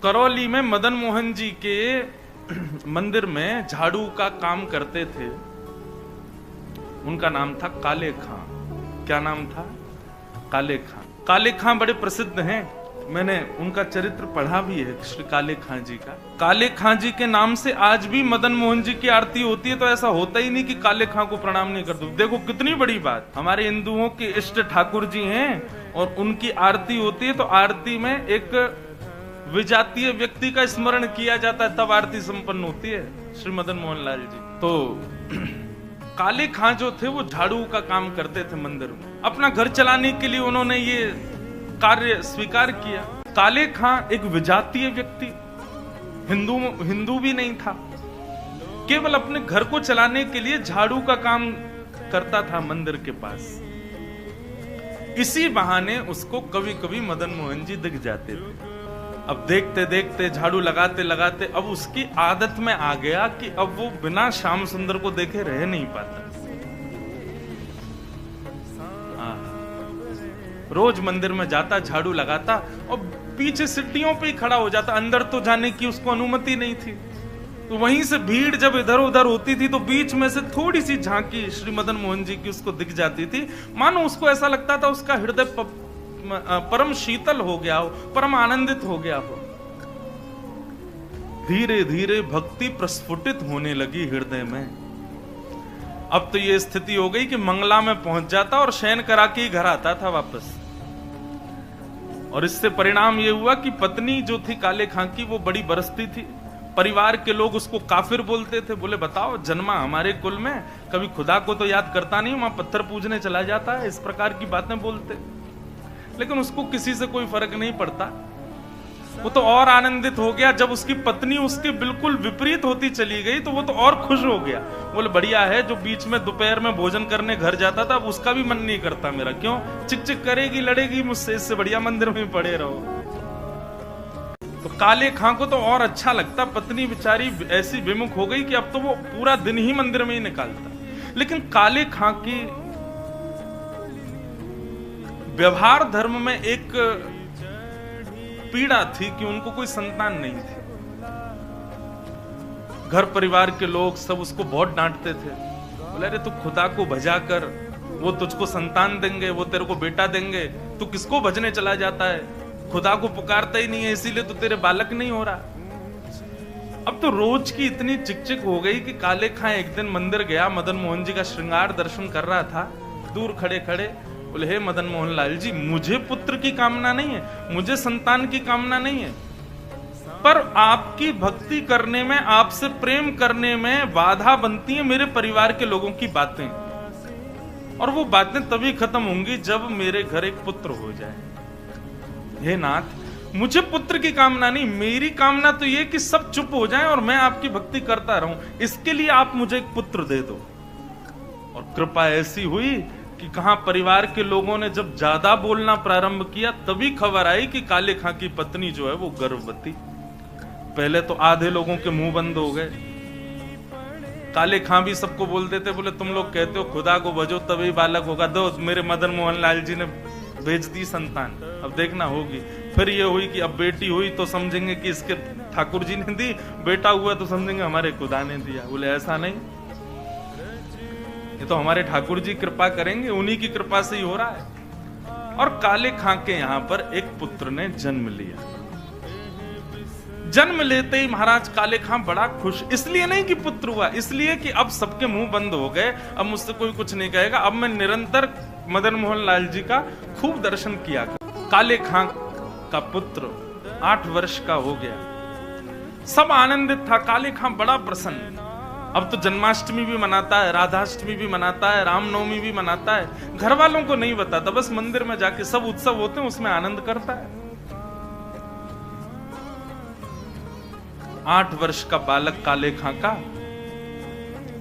करौली में मदन मोहन जी के मंदिर में झाड़ू का काम करते थे। उनका नाम था काले खां। क्या नाम था? काले खां। काले खां बड़े प्रसिद्ध हैं, मैंने उनका चरित्र पढ़ा भी है, श्री काले खां जी का। काले खां जी के नाम से आज भी मदन मोहन जी की आरती होती है, तो ऐसा होता ही नहीं कि काले खां को प्रणाम नहीं कर दो। देखो कितनी बड़ी बात, हमारे हिंदुओं के इष्ट ठाकुर जी हैं और उनकी आरती होती है, तो आरती में एक विजातीय व्यक्ति का स्मरण किया जाता है, तब आरती संपन्न होती है। श्री मदन मोहन लाल जी तो काले खां जो थे वो झाड़ू का काम करते थे मंदिर में। अपना घर चलाने के लिए उन्होंने ये कार्य स्वीकार किया। काले खां एक विजातीय व्यक्ति, हिंदू भी नहीं था, केवल अपने घर को चलाने के लिए झाड़ू का काम करता था मंदिर के पास। इसी बहाने उसको कभी कभी मदन मोहन जी दिख जाते थे। अब देखते देखते झाड़ू लगाते लगाते अब उसकी आदत में आ गया कि अब वो बिना श्याम सुंदर को देखे रह नहीं पाता। रोज मंदिर में जाता, झाड़ू लगाता और पीछे सीढ़ियों पे ही खड़ा हो जाता। अंदर तो जाने की उसको अनुमति नहीं थी, तो वहीं से भीड़ जब इधर उधर होती थी तो बीच में से थोड़ी सी झांकी श्री मदन मोहन जी की उसको दिख जाती थी। मानो उसको ऐसा लगता था उसका हृदय परम शीतल हो गया हो, परम आनंदित हो गया हो। धीरे धीरे भक्ति प्रस्फुटित होने लगी हृदय में। अब तो ये स्थिति हो गई कि मंगला में पहुंच जाता और शयन करा के ही घर आता था वापस। और इससे परिणाम ये हुआ कि पत्नी जो थी काले खां की वो बड़ी बरसती थी। परिवार के लोग उसको काफिर बोलते थे। बोले बताओ, जन्मा हमारे कुल में, कभी खुदा को तो याद करता नहीं, वहां पत्थर पूजने चला जाता है, इस प्रकार की बातें बोलते। लेकिन उसको किसी से कोई फर्क नहीं पड़ता। वो तो और आनंदित हो गया जब उसकी पत्नी उसके बिल्कुल विपरीत होती चली गई, तो वो तो और खुश हो गया। बोले बढ़िया है, जो बीच में दोपहर में भोजन करने घर जाता था अब उसका भी मन नहीं करता मेरा। क्यों? चिक चिक करेगी, लड़ेगी मुझसे, इससे बढ़िया मंदिर में पड़े रहो। तो काले खां को तो और अच्छा लगता। पत्नी बेचारी ऐसी विमुख हो गई कि अब तो वो पूरा दिन ही मंदिर में ही निकालता। लेकिन काले खां की व्यवहार धर्म में एक पीड़ा थी कि उनको कोई संतान नहीं थी। घर परिवार के लोग सब उसको बहुत डांटते थे। बोले अरे तू खुदा को भजा कर, वो तुझको संतान देंगे, वो तेरे को बेटा देंगे, तू किसको भजने चला जाता है? खुदा को पुकारता ही नहीं है, इसीलिए तो तेरे बालक नहीं हो रहा। अब तो रोज की इतनी चिकचिक हो गई कि काले खां एक दिन मंदिर गया, मदन मोहन जी का श्रृंगार दर्शन कर रहा था। दूर खड़े खड़े बोले हे मदन मोहन लाल जी, मुझे पुत्र की कामना नहीं है, मुझे संतान की कामना नहीं है, पर आपकी भक्ति करने में, आपसे प्रेम करने में बाधा बनती है मेरे परिवार के लोगों की बातें, और वो बातें तभी खत्म होंगी जब मेरे घर एक पुत्र हो जाए। हे नाथ, मुझे पुत्र की कामना नहीं, मेरी कामना तो ये कि सब चुप हो जाएं और मैं आपकी भक्ति करता रहूं। इसके लिए आप मुझे एक पुत्र दे दो। और कृपा ऐसी हुई कि कहां परिवार के लोगों ने जब ज्यादा बोलना प्रारंभ किया, तभी खबर आई कि काले खां की पत्नी जो है वो गर्भवती। पहले तो आधे लोगों के मुंह बंद हो गए। काले खां भी सबको बोल देते, बोले तुम लोग कहते हो खुदा को भजो तभी बालक होगा, दो मेरे मदन मोहन लाल जी ने भेज दी संतान, अब देखना होगी। फिर ये हुई कि अब बेटी हुई तो समझेंगे कि इसके ठाकुर जी ने दी, बेटा हुआ तो समझेंगे हमारे खुदा ने दिया। बोले ऐसा नहीं, ये तो हमारे ठाकुर जी कृपा करेंगे, उन्हीं की कृपा से ही हो रहा है। और काले खां के यहां पर एक पुत्र ने जन्म लिया। जन्म लेते ही महाराज काले खां बड़ा खुश, इसलिए नहीं कि पुत्र हुआ, इसलिए कि अब सबके मुंह बंद हो गए, अब मुझसे कोई कुछ नहीं कहेगा, अब मैं निरंतर मदन मोहन लाल जी का खूब दर्शन किया कर। काले खां का पुत्र 8 वर्ष का हो गया। सब आनंदित था, काले खां बड़ा प्रसन्न। अब तो जन्माष्टमी भी मनाता है, राधाष्टमी भी मनाता है, रामनवमी भी मनाता है। घर वालों को नहीं बताता, बस मंदिर में जाके सब उत्सव होते हैं उसमें आनंद करता है। 8 वर्ष का बालक काले खां का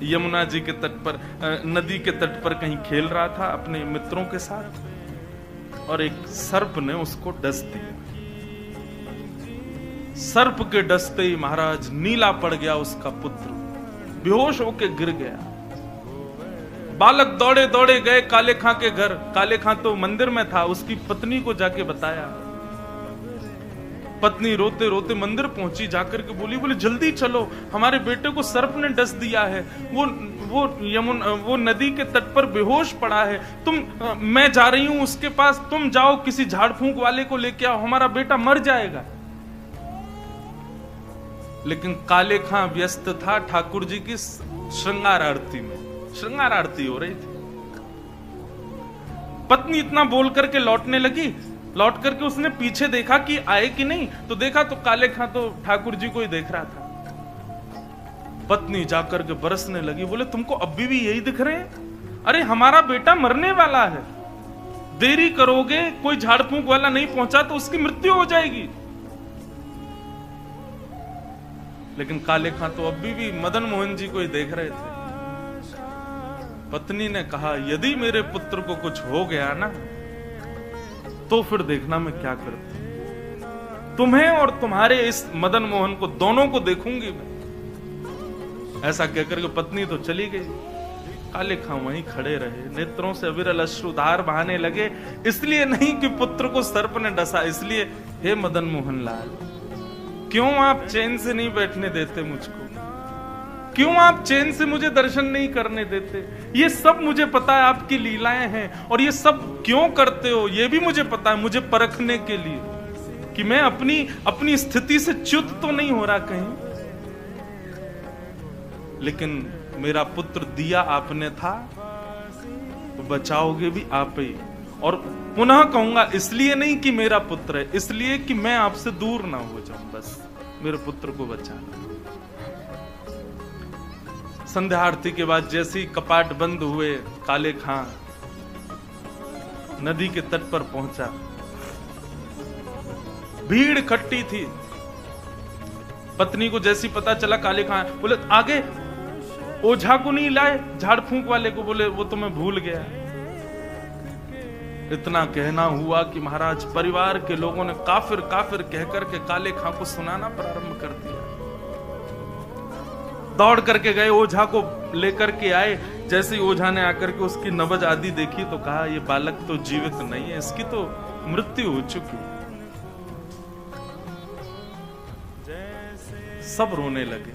यमुना जी के तट पर, नदी के तट पर कहीं खेल रहा था अपने मित्रों के साथ, और एक सर्प ने उसको डस दिया। सर्प के डसते ही महाराज नीला पड़ गया उसका पुत्र, बेहोश होके गिर गया। बालक दौड़े दौड़े गए काले खां के घर। काले खां तो मंदिर में था, उसकी पत्नी को जाके बताया। पत्नी रोते रोते मंदिर पहुंची, जाकर के बोली जल्दी चलो, हमारे बेटे को सर्प ने डस दिया है, वो नदी के तट पर बेहोश पड़ा है, मैं जा रही हूं उसके पास, तुम जाओ किसी झाड़ फूंक वाले को लेके आओ, हमारा बेटा मर जाएगा। लेकिन काले खां व्यस्त था ठाकुर जी की श्रृंगार आरती में, श्रृंगार आरती हो रही थी। पत्नी इतना बोल करके लौटने लगी, लौट करके उसने पीछे देखा कि आए कि नहीं, तो देखा तो काले खां तो ठाकुर जी को ही देख रहा था। पत्नी जाकर के बरसने लगी, बोले तुमको अभी भी यही दिख रहे हैं? अरे हमारा बेटा मरने वाला है, देरी करोगे, कोई झाड़ फूंक वाला नहीं पहुंचा तो उसकी मृत्यु हो जाएगी। लेकिन काले खां तो अभी भी मदन मोहन जी को ही देख रहे थे। पत्नी ने कहा यदि मेरे पुत्र को कुछ हो गया ना तो फिर देखना मैं क्या करती, तुम्हें और तुम्हारे इस मदन मोहन को दोनों को देखूंगी मैं। ऐसा कहकर के पत्नी तो चली गई। काले खां वहीं खड़े रहे, नेत्रों से अविरल अश्रुधार बहाने लगे, इसलिए नहीं कि पुत्र को सर्प ने डसा, इसलिए हे मदन मोहन लाल, क्यों आप चैन से नहीं बैठने देते मुझको, क्यों आप चैन से मुझे दर्शन नहीं करने देते? ये सब मुझे पता है आपकी लीलाएं हैं, और ये सब क्यों करते हो ये भी मुझे पता है, मुझे परखने के लिए कि मैं अपनी स्थिति से च्युत तो नहीं हो रहा कहीं। लेकिन मेरा पुत्र दिया आपने था तो बचाओगे भी आप ही। और पुनः कहूंगा, इसलिए नहीं कि मेरा पुत्र है, इसलिए कि मैं आपसे दूर ना हो जाऊं, बस मेरे पुत्र को बचाना। संध्या आरती के बाद जैसे ही कपाट बंद हुए, काले खां नदी के तट पर पहुंचा। भीड़ इकट्ठी थी। पत्नी को जैसी पता चला, काले खां बोले आगे ओझा को नहीं लाए, झाड़ फूंक वाले को, बोले वो तो मैं भूल गया। इतना कहना हुआ कि महाराज परिवार के लोगों ने काफिर काफिर कहकर के काले खां को सुनाना प्रारंभ कर दिया। दौड़ करके गए, ओझा को लेकर के आए। जैसे ही ओझा ने आकर के उसकी नब्ज आदि देखी तो कहा ये बालक तो जीवित नहीं है, इसकी तो मृत्यु हो चुकी। सब रोने लगे।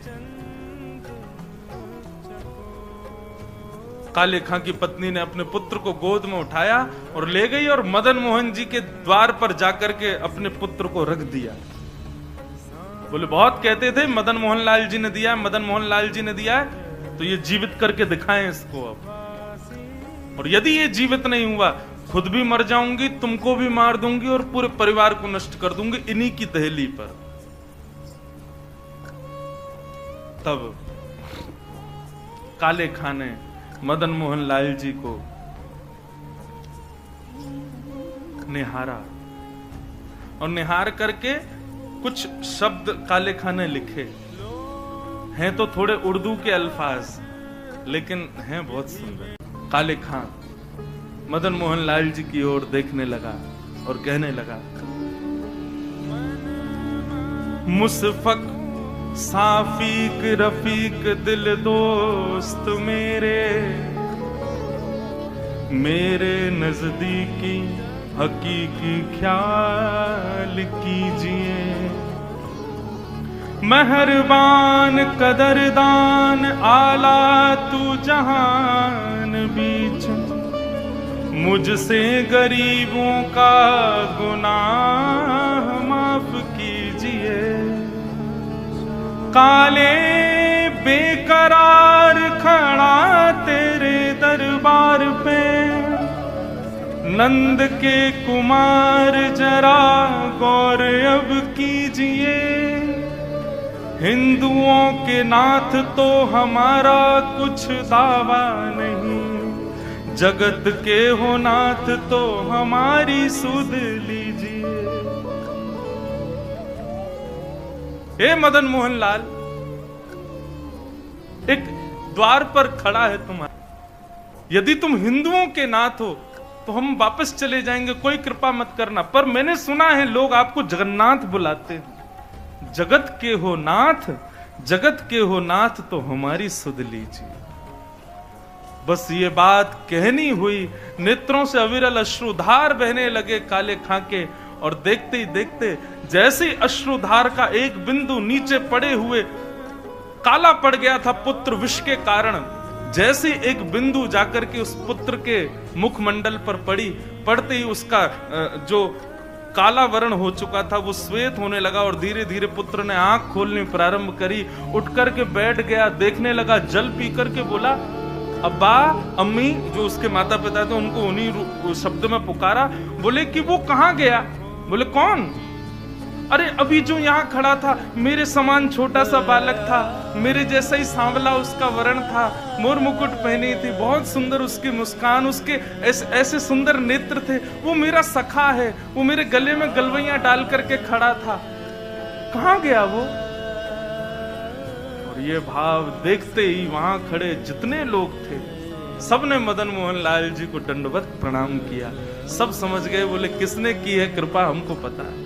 काले खां की पत्नी ने अपने पुत्र को गोद में उठाया और ले गई और मदन मोहन जी के द्वार पर जाकर के अपने पुत्र को रख दिया। बोले बहुत कहते थे मदन मोहन लाल जी ने दिया, मदन मोहन लाल जी ने दिया, तो ये जीवित करके दिखाएं इसको अब। और यदि ये जीवित नहीं हुआ, खुद भी मर जाऊंगी, तुमको भी मार दूंगी और पूरे परिवार को नष्ट कर दूंगी इन्हीं की दहली पर। तब काले खां ने मदन मोहन लाल जी को निहारा और निहार करके कुछ शब्द काले खां ने लिखे हैं, तो थोड़े उर्दू के अल्फाज, लेकिन हैं बहुत सुंदर। काले खां मदन मोहन लाल जी की ओर देखने लगा और कहने लगा, मुसफक साफीक रफीक दिल दोस्त मेरे नजदीकी हकीकी ख्याल कीजिए। मेहरबान कदरदान आला तू जहान बीच, मुझसे गरीबों का गुनाह माफ कीजिए। काले बेकरार खड़ा तेरे दरबार पे, नंद के कुमार जरा गौर अब कीजिए। हिंदुओं के नाथ तो हमारा कुछ दावा नहीं, जगत के हो नाथ तो हमारी सुध लीजिए। हे मदन मोहन लाल, एक द्वार पर खड़ा है तुम्हारा, यदि तुम हिंदुओं के नाथ हो तो हम वापस चले जाएंगे, कोई कृपा मत करना। पर मैंने सुना है लोग आपको जगन्नाथ बुलाते हैं। जगत के हो नाथ, जगत के हो नाथ तो हमारी सुध लीजिए। बस ये बात कहनी हुई, नेत्रों से अविरल अश्रुधार बहने लगे काले खां के, और देखते ही देखते जैसे अश्रुधार का एक बिंदु नीचे पड़े हुए काला पड़ गया था पुत्र विष के कारण, जैसे एक बिंदु जाकर के उस पुत्र के मुखमंडल पर पड़ी, पड़ते ही उसका जो काला वर्ण हो चुका था वो श्वेत होने लगा और धीरे धीरे पुत्र ने आंख खोलनी प्रारंभ करी, उठ करके बैठ गया, देखने लगा, जल पी करके बोला अब्बा अम्मी, जो उसके माता पिता थे उनको उन्हीं शब्द में पुकारा। बोले कि वो कहाँ गया? बोले कौन? अरे अभी जो यहाँ खड़ा था, मेरे समान छोटा सा बालक था, मेरे जैसा ही सांवला उसका वर्ण था, मोर मुकुट पहनी थी, बहुत सुंदर उसकी मुस्कान, उसके ऐसे सुंदर नेत्र थे, वो मेरा सखा है, वो मेरे गले में गलवैयां डाल करके खड़ा था, कहाँ गया वो? और ये भाव देखते ही वहां खड़े जितने लोग थे सबने मदन मोहन लाल जी को दंडवत प्रणाम किया। सब समझ गए, बोले किसने की है कृपा हमको पता है।